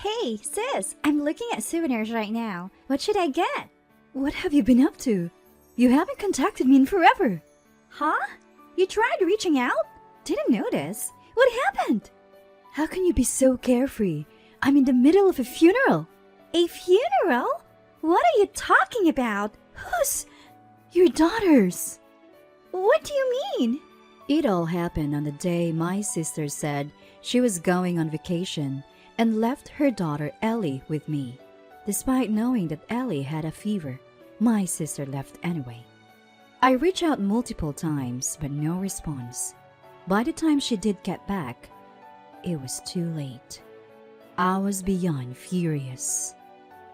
Hey, sis, I'm looking at souvenirs right now. What should I get? What have you been up to? You haven't contacted me in forever. Huh? You tried reaching out? Didn't notice. What happened? How can you be so carefree? I'm in the middle of a funeral. A funeral? What are you talking about? Whose? Your daughter's. What do you mean? It all happened on the day my sister said she was going on vacation and left her daughter Ellie with me. Despite knowing that Ellie had a fever, my sister left anyway. I reached out multiple times but no response. By the time she did get back, it was too late. I was beyond furious.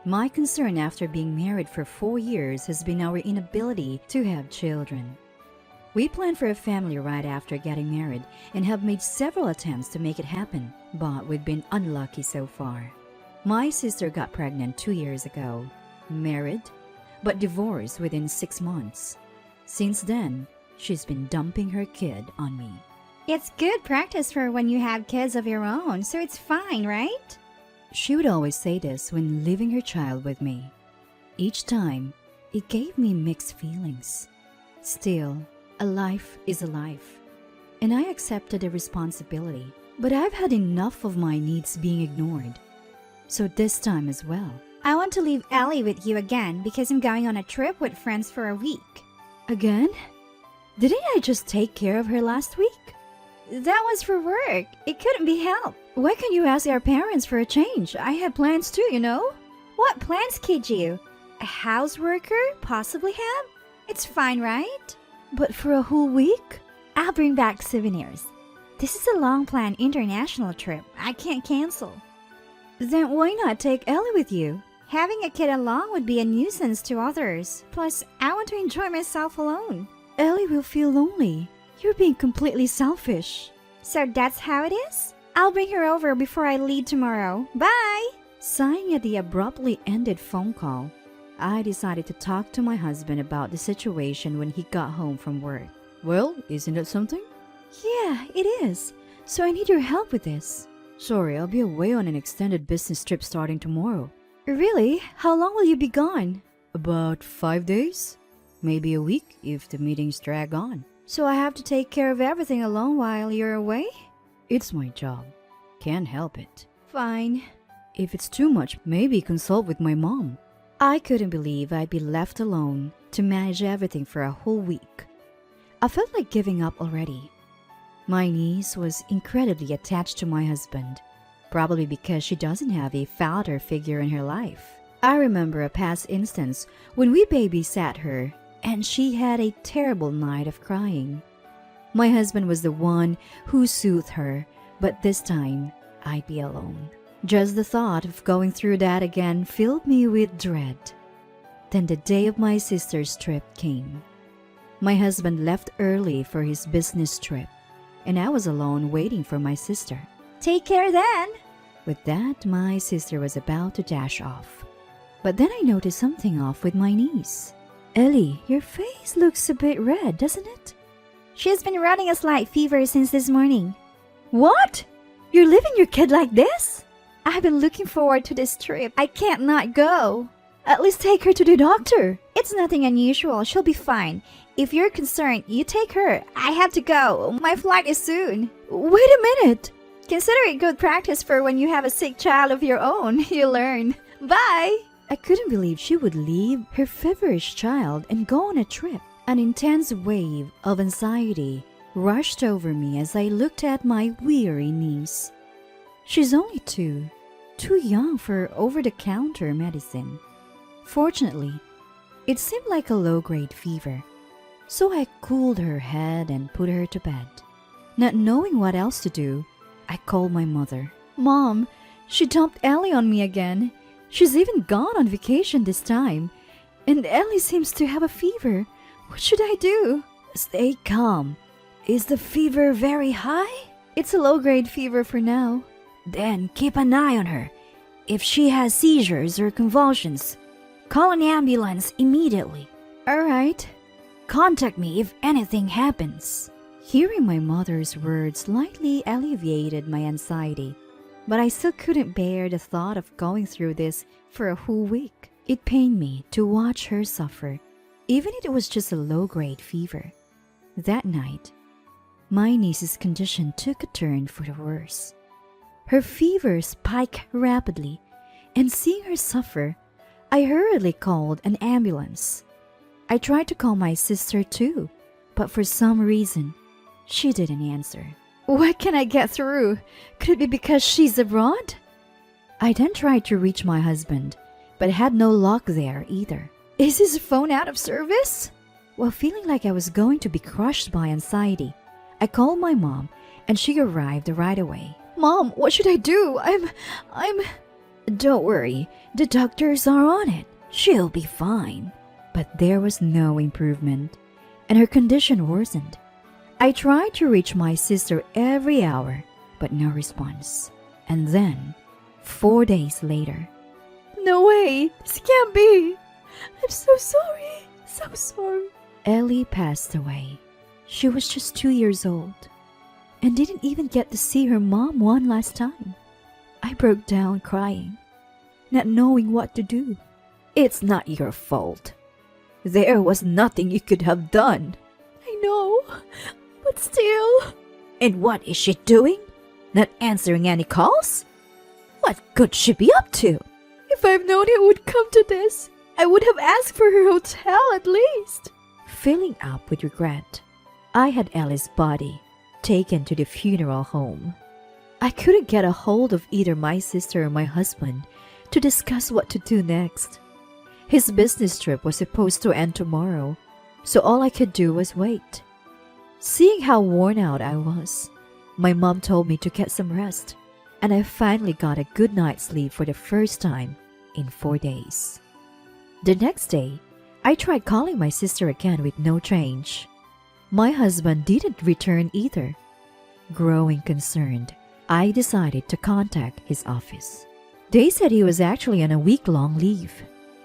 My concern after being married for 4 years has been our inability to have children. We planned for a family right after getting married and have made several attempts to make it happen, but we've been unlucky so far. My sister got pregnant 2 years ago, married, but divorced within 6 months. Since then, she's been dumping her kid on me. It's good practice for when you have kids of your own, so it's fine, right? She would always say this when leaving her child with me. Each time, it gave me mixed feelings. Still, a life is a life, and I accepted the responsibility. But I've had enough of my needs being ignored. So this time as well. I want to leave Ellie with you again because I'm going on a trip with friends for a week. Again? Didn't I just take care of her last week? That was for work. It couldn't be helped. Why can't you ask our parents for a change? I have plans too, you know? What plans kid you? A house worker possibly have? It's fine, right? But for a whole week? I'll bring back souvenirs. This is a long-planned international trip. I can't cancel. Then why not take Ellie with you? Having a kid along would be a nuisance to others. Plus, I want to enjoy myself alone. Ellie will feel lonely. You're being completely selfish. So that's how it is? I'll bring her over before I leave tomorrow. Bye! Sighing at the abruptly ended phone call, I decided to talk to my husband about the situation when he got home from work. Well, isn't that something? Yeah, it is. So I need your help with this. Sorry, I'll be away on an extended business trip starting tomorrow. Really? How long will you be gone? About 5 days? Maybe a week if the meetings drag on. So I have to take care of everything alone while you're away? It's my job. Can't help it. Fine. If it's too much, maybe consult with my mom. I couldn't believe I'd be left alone to manage everything for a whole week. I felt like giving up already. My niece was incredibly attached to my husband, probably because she doesn't have a father figure in her life. I remember a past instance when we babysat her and she had a terrible night of crying. My husband was the one who soothed her, but this time I'd be alone. Just the thought of going through that again filled me with dread. Then the day of my sister's trip came. My husband left early for his business trip, and I was alone waiting for my sister. Take care then. With that, my sister was about to dash off. But then I noticed something off with my niece. Ellie, your face looks a bit red, doesn't it? She's been running a slight fever since this morning. What? You're leaving your kid like this? I've been looking forward to this trip. I can't not go. At least take her to the doctor. It's nothing unusual. She'll be fine. If you're concerned, you take her. I have to go. My flight is soon. Wait a minute. Consider it good practice for when you have a sick child of your own. You learn. Bye. I couldn't believe she would leave her feverish child and go on a trip. An intense wave of anxiety rushed over me as I looked at my weary niece. She's only too young for over-the-counter medicine. Fortunately, it seemed like a low-grade fever, so I cooled her head and put her to bed. Not knowing what else to do, I called my mother. Mom, she dumped Ellie on me again. She's even gone on vacation this time, and Ellie seems to have a fever. What should I do? Stay calm. Is the fever very high? It's a low-grade fever for now. Then keep an eye on her. If she has seizures or convulsions, call an ambulance immediately. All right. Contact me if anything happens. Hearing my mother's words slightly alleviated my anxiety. But I still couldn't bear the thought of going through this for a whole week. It pained me to watch her suffer, even if it was just a low-grade fever. That night, my niece's condition took a turn for the worse. Her fever spiked rapidly, and seeing her suffer, I hurriedly called an ambulance. I tried to call my sister too, but for some reason, she didn't answer. What can I get through? Could it be because she's abroad? I then tried to reach my husband, but had no luck there either. Is his phone out of service? While feeling like I was going to be crushed by anxiety, I called my mom and she arrived right away. Mom, what should I do? I'm... Don't worry, the doctors are on it. She'll be fine. But there was no improvement, and her condition worsened. I tried to reach my sister every hour, but no response. And then, 4 days later... No way! This can't be! I'm so sorry! So sorry. Ellie passed away. She was just 2 years old, and didn't even get to see her mom one last time. I broke down crying, not knowing what to do. It's not your fault. There was nothing you could have done. I know, but still. And what is she doing? Not answering any calls? What could she be up to? If I've known it would come to this, I would have asked for her hotel at least. Filling up with regret, I had Ellie's body taken to the funeral home. I couldn't get a hold of either my sister or my husband to discuss what to do next. His business trip was supposed to end tomorrow, so all I could do was wait. Seeing how worn out I was, my mom told me to get some rest, and I finally got a good night's sleep for the first time in 4 days. The next day, I tried calling my sister again with no change. My husband didn't return either. Growing concerned, I decided to contact his office. They said he was actually on a week-long leave.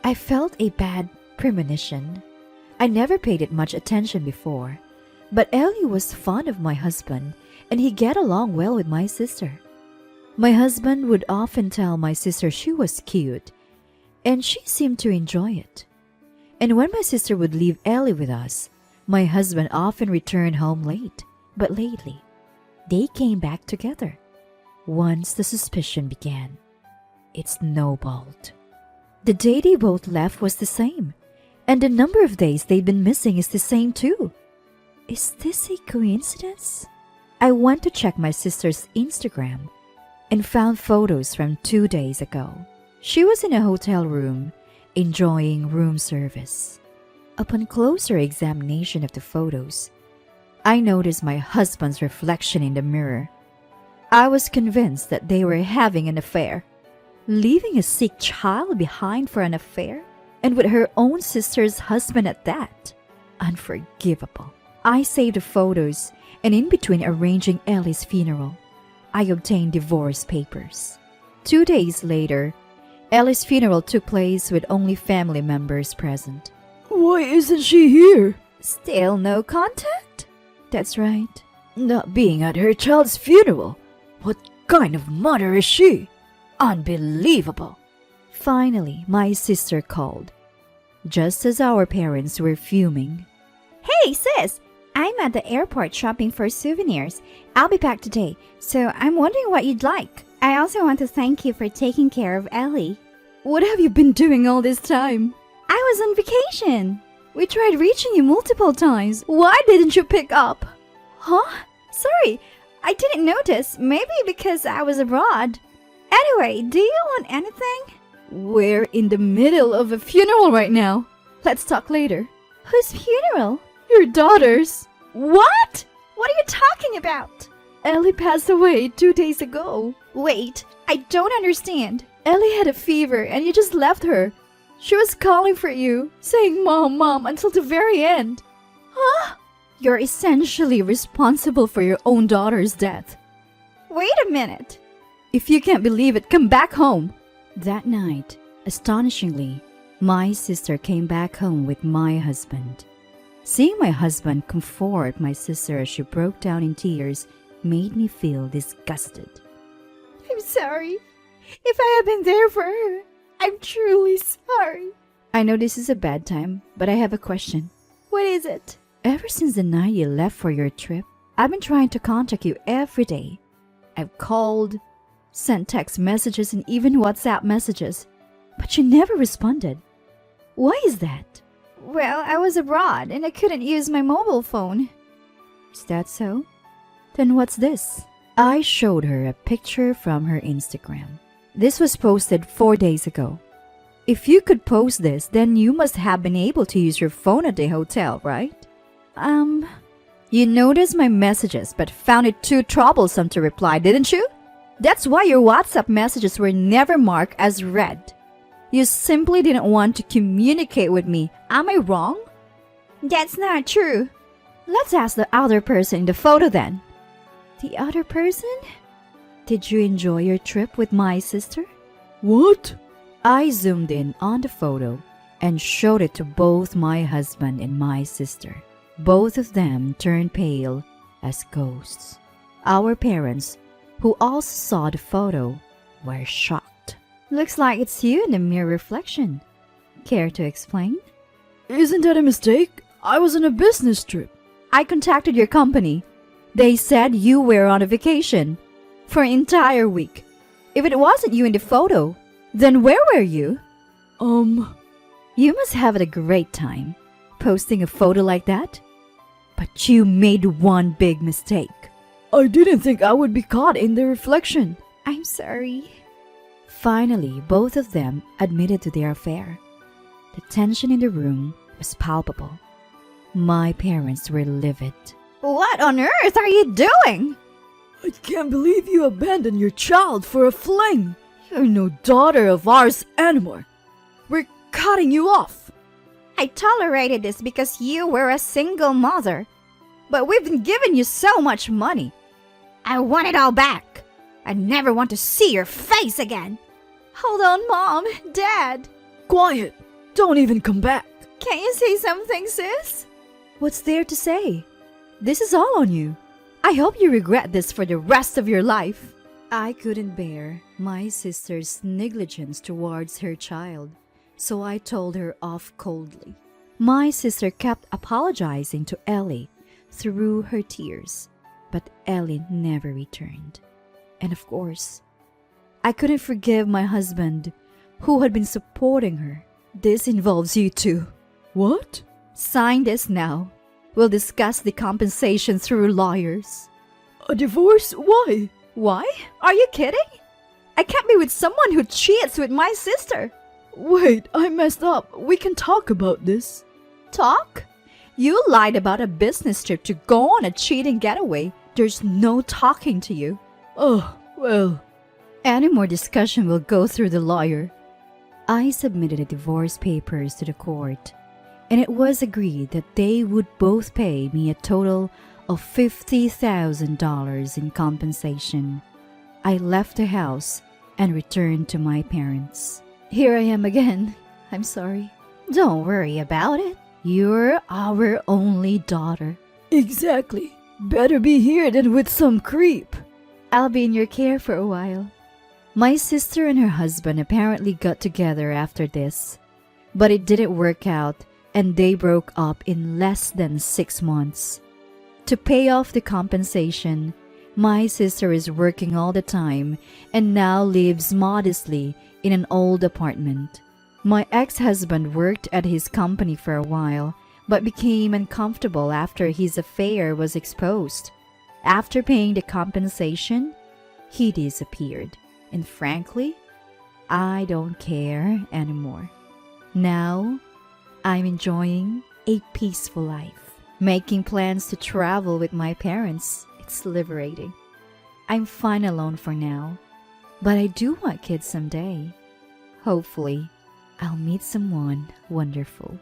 I felt a bad premonition. I never paid it much attention before, but Ellie was fond of my husband and he get along well with my sister. My husband would often tell my sister she was cute, and she seemed to enjoy it. And when my sister would leave Ellie with us, my husband often returned home late. But lately, they came back together. Once the suspicion began, it snowballed. The day they both left was the same, and the number of days they'd been missing is the same too. Is this a coincidence? I went to check my sister's Instagram and found photos from 2 days ago. She was in a hotel room, enjoying room service. Upon closer examination of the photos, I noticed my husband's reflection in the mirror. I was convinced that they were having an affair. Leaving a sick child behind for an affair, and with her own sister's husband at that. Unforgivable. I saved the photos, and in between arranging Ellie's funeral, I obtained divorce papers. 2 days later, Ellie's funeral took place with only family members present. Why isn't she here? Still no contact? That's right. Not being at her child's funeral. What kind of mother is she? Unbelievable. Finally, my sister called, just as our parents were fuming. Hey, sis! I'm at the airport shopping for souvenirs. I'll be back today, so I'm wondering what you'd like. I also want to thank you for taking care of Ellie. What have you been doing all this time? I was on vacation. We tried reaching you multiple times. Why didn't you pick up? Huh? Sorry, I didn't notice. Maybe because I was abroad. Anyway, do you want anything? We're in the middle of a funeral right now. Let's talk later. Whose funeral? Your daughter's. What? What are you talking about? Ellie passed away 2 days ago. Wait, I don't understand. Ellie had a fever and you just left her. She was calling for you, saying mom, mom until the very end. Huh? You're essentially responsible for your own daughter's death. Wait a minute. If you can't believe it, come back home. That night, astonishingly, my sister came back home with my husband. Seeing my husband comfort my sister as she broke down in tears made me feel disgusted. I'm I'm sorry. If I had been there for her, I'm truly sorry. I know this is a bad time, but I have a question. What is it? Ever since the night you left for your trip, I've been trying to contact you every day. I've called, sent text messages, and even WhatsApp messages, but you never responded. Why is that? Well, I was abroad and I couldn't use my mobile phone. Is that so? Then what's this? I showed her a picture from her Instagram. This was posted 4 days ago. If you could post this, then you must have been able to use your phone at the hotel, right? You noticed my messages but found it too troublesome to reply, didn't you? That's why your WhatsApp messages were never marked as read. You simply didn't want to communicate with me. Am I wrong? That's not true. Let's ask the other person in the photo then. The other person? Did you enjoy your trip with my sister? What? I zoomed in on the photo and showed it to both my husband and my sister. Both of them turned pale as ghosts. Our parents, who also saw the photo, were shocked. Looks like it's you in the mirror reflection. Care to explain? Isn't that a mistake? I was on a business trip. I contacted your company. They said you were on a vacation for an entire week. If it wasn't you in the photo, then where were you? You must have had a great time posting a photo like that. But you made one big mistake. I didn't think I would be caught in the reflection. I'm sorry. Finally, both of them admitted to their affair. The tension in the room was palpable. My parents were livid. What on earth are you doing? I can't believe you abandoned your child for a fling. You're no daughter of ours anymore. We're cutting you off. I tolerated this because you were a single mother. But we've been giving you so much money. I want it all back. I never want to see your face again. Hold on, Mom, Dad. Quiet. Don't even come back. Can't you say something, sis? What's there to say? This is all on you. I hope you regret this for the rest of your life. I couldn't bear my sister's negligence towards her child, so I told her off coldly. My sister kept apologizing to Ellie through her tears, but Ellie never returned. And of course, I couldn't forgive my husband, who had been supporting her. This involves you too. What? Sign this now. We'll discuss the compensation through lawyers. A divorce? Why? Why? Are you kidding? I can't be with someone who cheats with my sister. Wait, I messed up. We can talk about this. Talk? You lied about a business trip to go on a cheating getaway. There's no talking to you. Oh, well. Any more discussion will go through the lawyer. I submitted the divorce papers to the court, and it was agreed that they would both pay me a total of $50,000 in compensation. I left the house and returned to my parents. Here I am again. I'm sorry. Don't worry about it. You're our only daughter. Exactly. Better be here than with some creep. I'll be in your care for a while. My sister and her husband apparently got together after this, but it didn't work out and they broke up in less than 6 months. To pay off the compensation, my sister is working all the time and now lives modestly in an old apartment. My ex-husband worked at his company for a while, but became uncomfortable after his affair was exposed. After paying the compensation, he disappeared. And frankly, I don't care anymore. Now, I'm enjoying a peaceful life. Making plans to travel with my parents, it's liberating. I'm fine alone for now, but I do want kids someday. Hopefully, I'll meet someone wonderful.